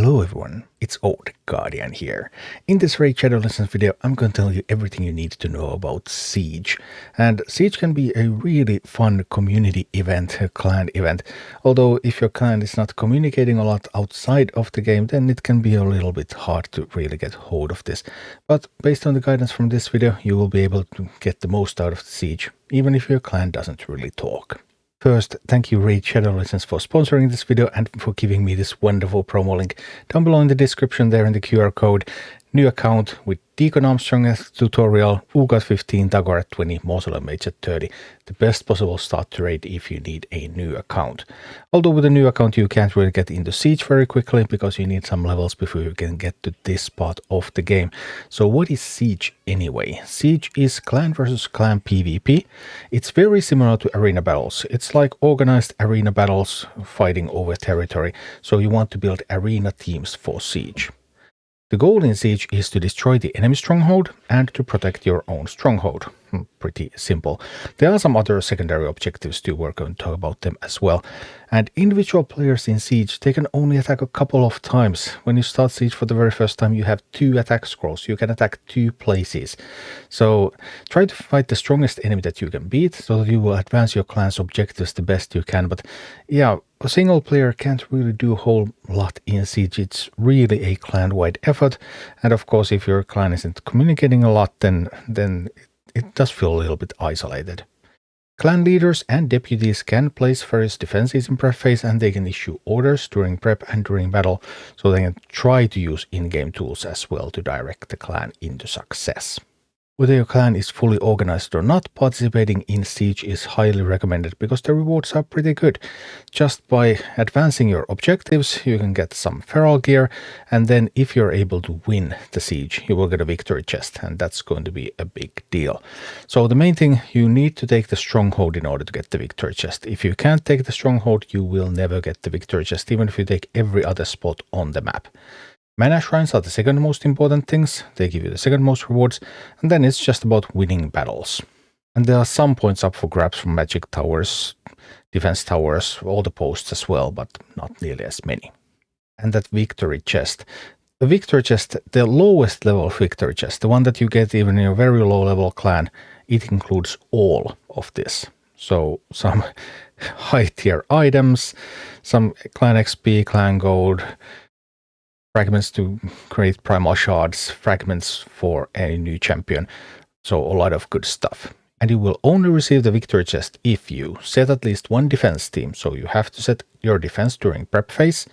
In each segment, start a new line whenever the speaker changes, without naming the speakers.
Hello everyone, it's Old Guardian here. In this Raid Shadow Lessons video, I'm going to tell you everything you need to know about Siege. And Siege can be a really fun community event, a clan event. Although if your clan is not communicating a lot outside of the game, then it can be a little bit hard to really get hold of this. But based on the guidance from this video, you will be able to get the most out of the Siege, even if your clan doesn't really talk. First, thank you Raid Shadow Lessons for sponsoring this video and for giving me this wonderful promo link down below in the description there in the QR code. New account with Deacon Armstrong as tutorial, Uugo at 15, Tagoar at 20, Mausoleum Mage at 30. The best possible start to raid if you need a new account. Although with a new account you can't really get into Siege very quickly because you need some levels before you can get to this part of the game. So what is Siege anyway? Siege is clan versus clan PvP. It's very similar to arena battles. It's like organized arena battles fighting over territory. So you want to build arena teams for Siege. The goal in Siege is to destroy the enemy stronghold and to protect your own stronghold. Pretty simple. There are some other secondary objectives too, we're going to talk about them as well. And individual players in Siege, they can only attack a couple of times. When you start Siege for the very first time, you have 2 attack scrolls. You can attack 2 places. So try to fight the strongest enemy that you can beat, so that you will advance your clan's objectives the best you can. But yeah, a single player can't really do a whole lot in Siege. It's really a clan-wide effort. And of course, if your clan isn't communicating a lot, then it does feel a little bit isolated. Clan leaders and deputies can place various defenses in prep phase, and they can issue orders during prep and during battle, so they can try to use in-game tools as well to direct the clan into success. Whether your clan is fully organized or not, participating in Siege is highly recommended because the rewards are pretty good. Just by advancing your objectives, you can get some feral gear, and then if you're able to win the Siege, you will get a victory chest, and that's going to be a big deal. So the main thing, you need to take the stronghold in order to get the victory chest. If you can't take the stronghold, you will never get the victory chest, even if you take every other spot on the map. Mana shrines are the second most important things, they give you the second most rewards, and then it's just about winning battles. And there are some points up for grabs from magic towers, defense towers, all the posts as well, but not nearly as many. And that victory chest. The victory chest, the lowest level victory chest, the one that you get even in a very low level clan, it includes all of this. So some high tier items, some clan XP, clan gold, fragments to create primal shards, fragments for a new champion, so a lot of good stuff. And you will only receive the victory chest if you set at least 1 defense team, so you have to set your defense during prep phase,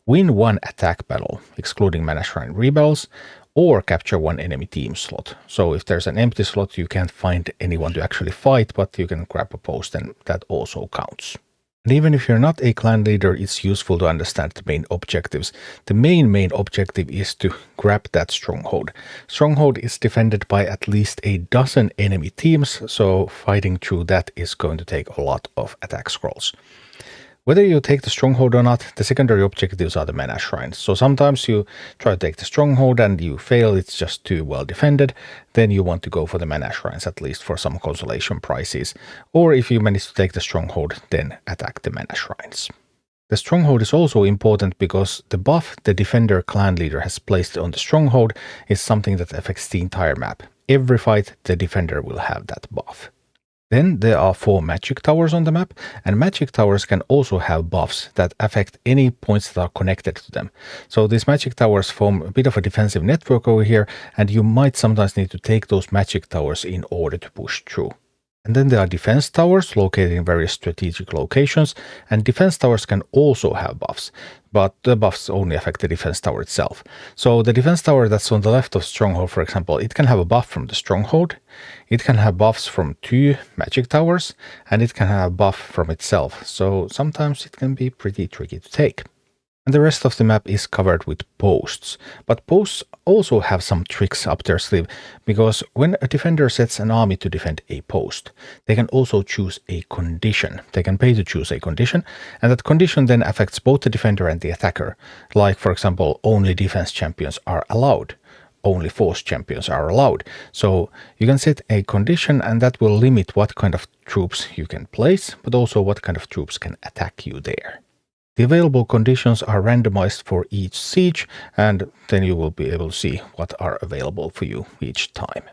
win 1 attack battle, excluding Mana Shrine rebattles, or capture 1 enemy team slot. So if there's an empty slot, you can't find anyone to actually fight, but you can grab a post and that also counts. And even if you're not a clan leader, it's useful to understand the main objectives. The main objective is to grab that stronghold. Stronghold is defended by at least a dozen enemy teams, so fighting through that is going to take a lot of attack scrolls. Whether you take the stronghold or not, the secondary objectives are the mana shrines. So sometimes you try to take the stronghold and you fail, it's just too well defended. Then you want to go for the mana shrines, at least for some consolation prizes. Or if you manage to take the stronghold, then attack the mana shrines. The stronghold is also important because the buff the defender clan leader has placed on the stronghold is something that affects the entire map. Every fight, the defender will have that buff. Then there are 4 magic towers on the map, and magic towers can also have buffs that affect any points that are connected to them. So these magic towers form a bit of a defensive network over here, and you might sometimes need to take those magic towers in order to push through. And then there are defense towers located in various strategic locations, and defense towers can also have buffs, but the buffs only affect the defense tower itself. So the defense tower that's on the left of stronghold, for example, it can have a buff from the stronghold, it can have buffs from 2 magic towers, and it can have a buff from itself, so sometimes it can be pretty tricky to take. And the rest of the map is covered with posts. But posts also have some tricks up their sleeve, because when a defender sets an army to defend a post, they can also choose a condition. They can pay to choose a condition, and that condition then affects both the defender and the attacker. Like, for example, only defense champions are allowed. Only force champions are allowed. So you can set a condition, and that will limit what kind of troops you can place, but also what kind of troops can attack you there. The available conditions are randomized for each siege, and then you will be able to see what are available for you each time.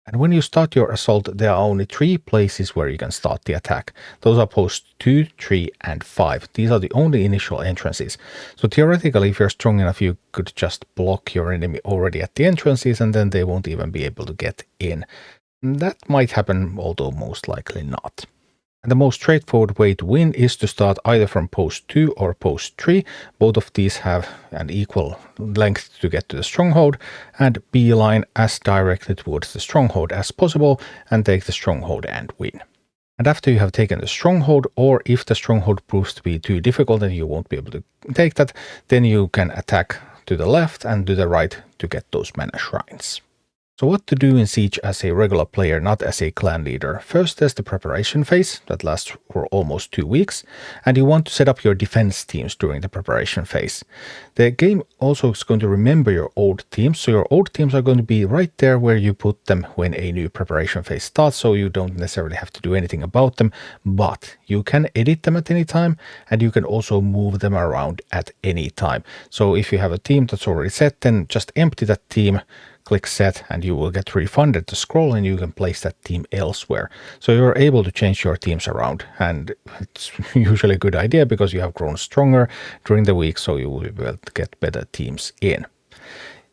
And when you start your assault, there are only 3 places where you can start the attack. Those are posts 2, 3, and 5. These are the only initial entrances. So theoretically, if you're strong enough, you could just block your enemy already at the entrances, and then they won't even be able to get in. That might happen, although most likely not. And the most straightforward way to win is to start either from post 2 or post 3. Both of these have an equal length to get to the stronghold, and beeline as directly towards the stronghold as possible and take the stronghold and win. And after you have taken the stronghold, or if the stronghold proves to be too difficult and you won't be able to take that, then you can attack to the left and to the right to get those mana shrines. So what to do in Siege as a regular player, not as a clan leader? First, there's the preparation phase that lasts for almost 2 weeks, and you want to set up your defense teams during the preparation phase. The game also is going to remember your old teams, so your old teams are going to be right there where you put them when a new preparation phase starts, so you don't necessarily have to do anything about them, but you can edit them at any time, and you can also move them around at any time. So if you have a team that's already set, then just empty that team, click set, and you will get refunded the scroll, and you can place that team elsewhere. So you're able to change your teams around, and it's usually a good idea because you have grown stronger during the week, so you will be able to get better teams in.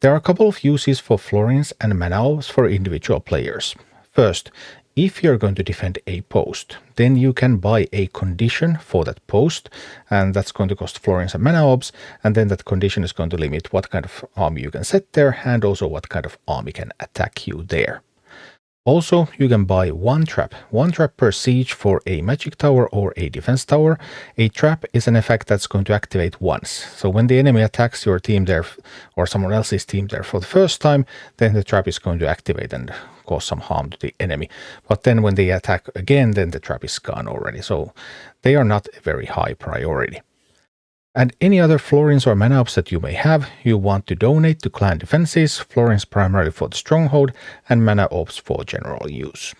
There are a couple of uses for florins and mana orbs for individual players. First, if you're going to defend a post, then you can buy a condition for that post, and that's going to cost florins and mana orbs, and then that condition is going to limit what kind of army you can set there, and also what kind of army can attack you there. Also, you can buy one trap per siege for a magic tower or a defense tower. A trap is an effect that's going to activate once. So when the enemy attacks your team there or someone else's team there for the first time, then the trap is going to activate and cause some harm to the enemy. But then when they attack again, then the trap is gone already. So they are not a very high priority. And any other florins or mana orbs that you may have, you want to donate to clan defenses, florins primarily for the stronghold, and mana orbs for general use.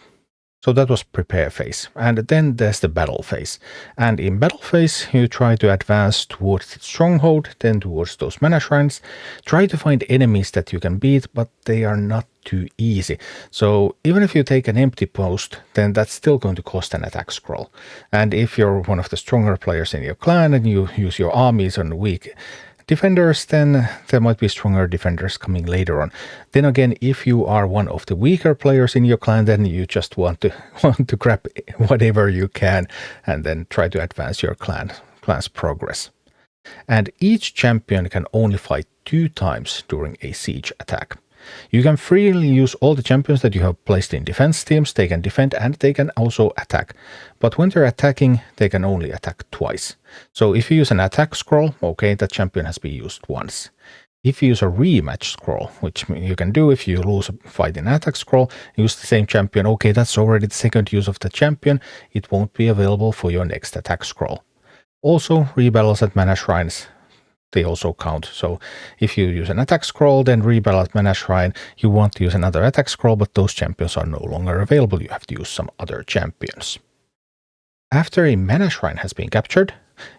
So that was prepare phase, and then there's the battle phase. And in battle phase, you try to advance towards the stronghold, then towards those mana shrines. Try to find enemies that you can beat, but they are not too easy. So even if you take an empty post, then that's still going to cost an attack scroll. And if you're one of the stronger players in your clan and you use your armies on weak defenders, then there might be stronger defenders coming later on. Then again, if you are one of the weaker players in your clan, then you just want to grab whatever you can and then try to advance your clan's progress. And each champion can only fight 2 times during a siege attack. You can freely use all the champions that you have placed in defense teams. They can defend and they can also attack. But when they're attacking, they can only attack twice. So if you use an attack scroll, okay, that champion has been used once. If you use a rematch scroll, which you can do if you lose a fight in attack scroll, use the same champion, okay, that's already the second use of the champion. It won't be available for your next attack scroll. Also, rebattles at mana shrines, they also count. So if you use an attack scroll, then rebattle at mana shrine, you want to use another attack scroll, but those champions are no longer available. You have to use some other champions. After a mana shrine has been captured,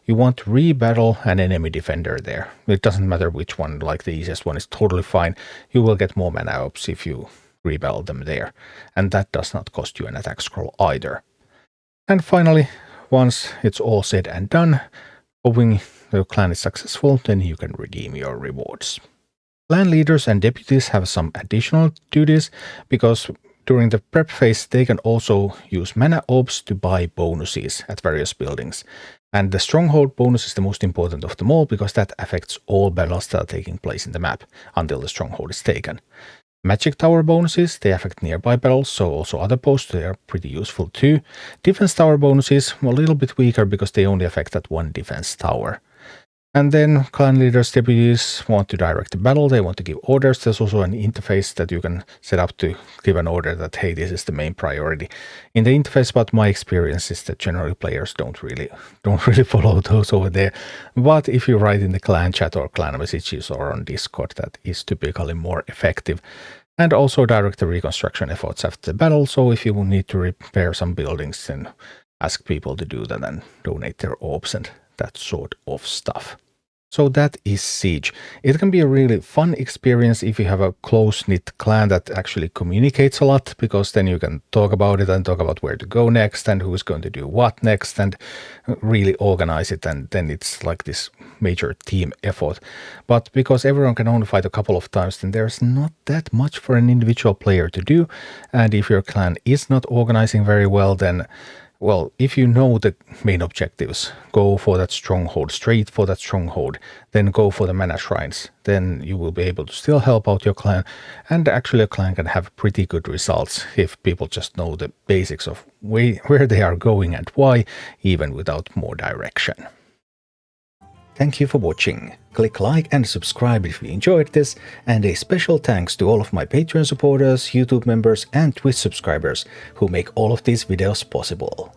you want to rebattle an enemy defender there. It doesn't matter which one, like the easiest one is totally fine. You will get more mana orbs if you rebattle them there. And that does not cost you an attack scroll either. And finally, once it's all said and done, hoping the clan is successful, then you can redeem your rewards. Clan leaders and deputies have some additional duties because during the prep phase they can also use mana orbs to buy bonuses at various buildings. And the stronghold bonus is the most important of them all because that affects all battles that are taking place in the map until the stronghold is taken. Magic tower bonuses, they affect nearby battles, so also other posts, they are pretty useful too. Defense tower bonuses, a little bit weaker because they only affect that one defense tower. And then clan leaders, deputies want to direct the battle, they want to give orders. There's also an interface that you can set up to give an order that, hey, this is the main priority in the interface, but my experience is that generally players don't really follow those over there. But if you write in the clan chat or clan messages or on Discord, that is typically more effective. And also direct the reconstruction efforts after the battle, so if you will need to repair some buildings, then ask people to do that and donate their orbs and that sort of stuff. So that is Siege. It can be a really fun experience if you have a close-knit clan that actually communicates a lot, because then you can talk about it and talk about where to go next and who's going to do what next and really organize it, and then it's like this major team effort. But because everyone can only fight a couple of times, then there's not that much for an individual player to do, and if your clan is not organizing very well, then well, if you know the main objectives, go for that stronghold, straight for that stronghold, then go for the mana shrines, then you will be able to still help out your clan, and actually a clan can have pretty good results if people just know the basics of where they are going and why, even without more direction. Thank you for watching. Click like and subscribe if you enjoyed this, and a special thanks to all of my Patreon supporters, YouTube members and Twitch subscribers who make all of these videos possible.